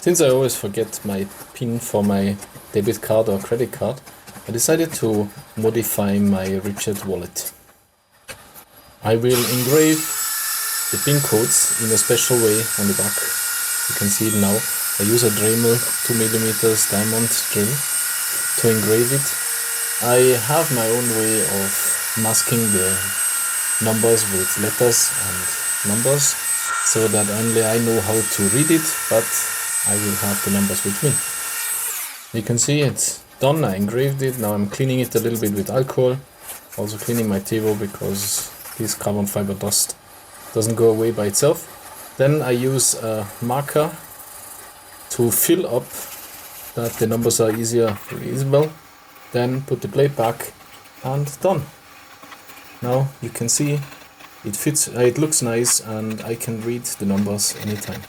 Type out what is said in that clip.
Since I always forget my PIN for my debit card or credit card, I decided to modify my Richard wallet. I will engrave the PIN codes in a special way on the back. You can see it now. I use a Dremel 2mm diamond drill to engrave it. I have my own way of masking the numbers with letters and numbers, so that only I know how to read it, but I will have the numbers with me. You can see it's done. I engraved it. Now I'm cleaning it a little bit with alcohol. Also cleaning my table because this carbon fiber dust doesn't go away by itself. Then I use a marker to fill up that the numbers are easier visible. Then put the plate back and done. Now you can see it fits, it looks nice, and I can read the numbers anytime.